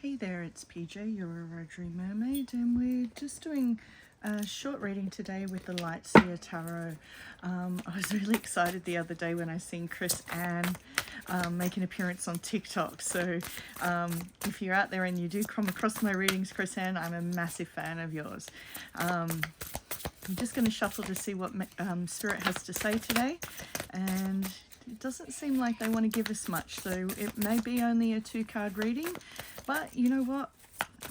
Hey there, it's PJ, your Rotary Mermaid, and we're just doing a short reading today with the Lightseer Tarot. I was really excited the other day when I seen Chris Ann make an appearance on TikTok. So if you're out there and you do come across my readings, Chris Ann, I'm a massive fan of yours. I'm just going to shuffle to see what Spirit has to say today, and it doesn't seem like they want to give us much, so it may be only a 2-card reading, but you know what?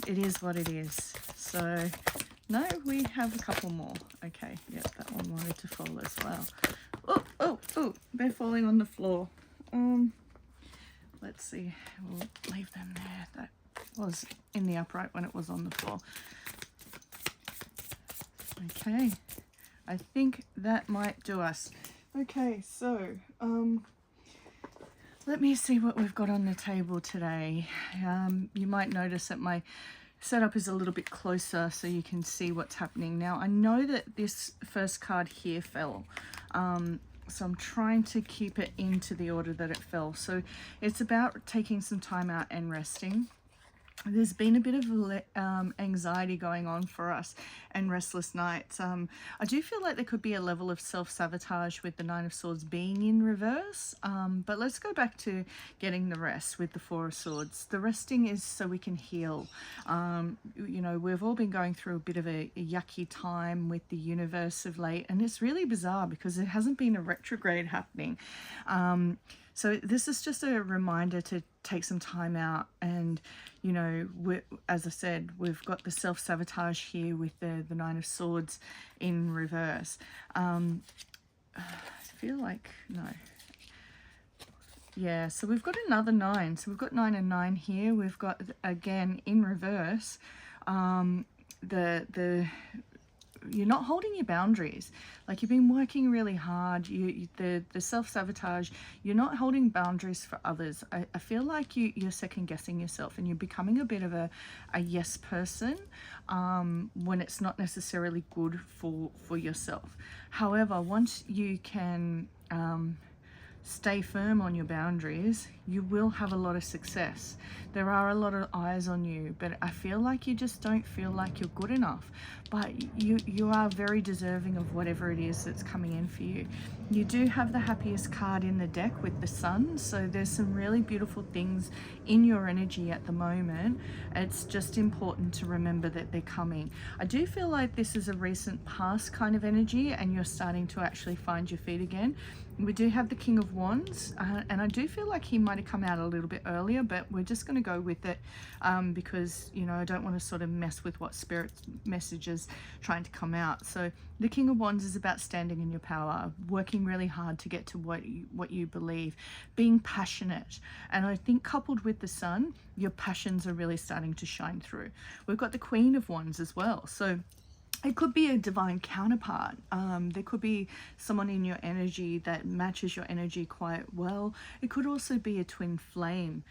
It is what it is. So, no, we have a couple more. Okay, yep, that one wanted to fall as well. Oh, they're falling on the floor. Let's see, we'll leave them there. That was in the upright when it was on the floor. Okay, I think that might do us. Okay, so let me see what we've got on the table today. You might notice that my setup is a little bit closer so you can see what's happening. Now, I know that this first card here fell, so I'm trying to keep it into the order that it fell. So it's about taking some time out and resting. There's been a bit of anxiety going on for us and restless nights. I do feel like there could be a level of self-sabotage with the Nine of Swords being in reverse. But let's go back to getting the rest with the Four of Swords. The resting is so we can heal. You know, we've all been going through a bit of a yucky time with the universe of late, and it's really bizarre because there hasn't been a retrograde happening. So this is just a reminder to take some time out, and you know, as I said, we've got the self-sabotage here with the Nine of Swords in reverse. I feel like, no. Yeah, so we've got another 9. So we've got 9 and 9 here. We've got, again, in reverse, you're not holding your boundaries. Like, you've been working really hard, the self-sabotage, you're not holding boundaries for others. I feel like you're second guessing yourself, and you're becoming a bit of a yes person when it's not necessarily good for yourself. However, once you can stay firm on your boundaries, you will have a lot of success. There are a lot of eyes on you, but I feel like you just don't feel like you're good enough. But you are very deserving of whatever it is that's coming in for you. You do have the happiest card in the deck with the Sun, so there's some really beautiful things in your energy at the moment. It's just important to remember that they're coming. I do feel like this is a recent past kind of energy, and you're starting to actually find your feet again. We do have the King of Wands, and I do feel like he might have come out a little bit earlier, but we're just going to go with it because, you know, I don't want to sort of mess with what Spirit's message is trying to come out. So the King of Wands is about standing in your power, working really hard to get to what you believe, being passionate. And I think coupled with the Sun, your passions are really starting to shine through. We've got the Queen of Wands as well. So it could be a divine counterpart. There could be someone in your energy that matches your energy quite well. It could also be a twin flame.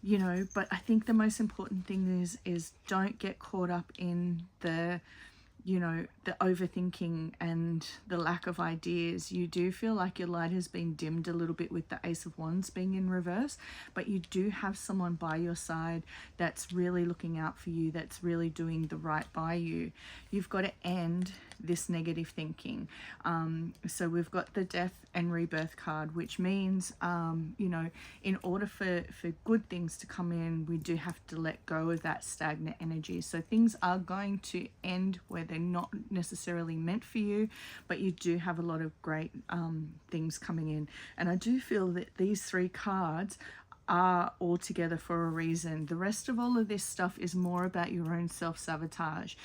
You know, but I think the most important thing is don't get caught up in the, you know, the overthinking and the lack of ideas. You do feel like your light has been dimmed a little bit with the Ace of Wands being in reverse, but you do have someone by your side that's really looking out for you, that's really doing the right by you. You've got to end this negative thinking. So we've got the Death and Rebirth card, which means, you know, in order for good things to come in, we do have to let go of that stagnant energy. So things are going to end where they're not necessarily meant for you, but you do have a lot of great things coming in. And I do feel that these 3 cards are all together for a reason. The rest of all of this stuff is more about your own self-sabotage.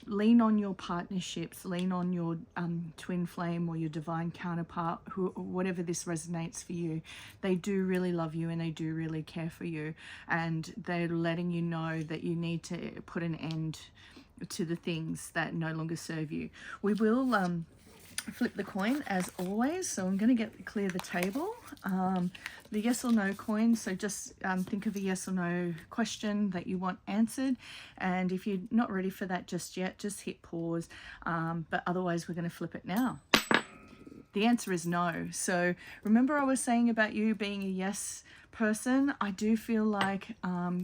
Lean on your partnerships, lean on your twin flame or your divine counterpart, whatever this resonates for you. They do really love you, and they do really care for you, and they're letting you know that you need to put an end to the things that no longer serve you. We will flip the coin as always, so I'm going to clear the table. The yes or no coin, so just think of a yes or no question that you want answered, and if you're not ready for that just yet, just hit pause, but otherwise we're going to flip it now. The answer is no. So remember I was saying about you being a yes person? I do feel like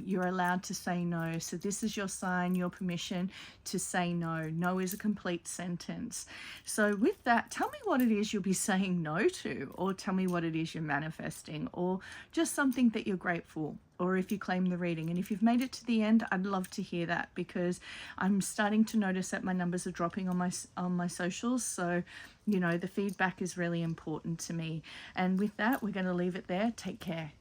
you're allowed to say no. So this is your sign, your permission to say no. No is a complete sentence. So with that, tell me what it is you'll be saying no to, or tell me what it is you're manifesting, or just something that you're grateful, or if you claim the reading. And if you've made it to the end, I'd love to hear that, because I'm starting to notice that my numbers are dropping on my socials. So, you know, the feedback is really important to me. And with that, we're going to leave it there. Take care.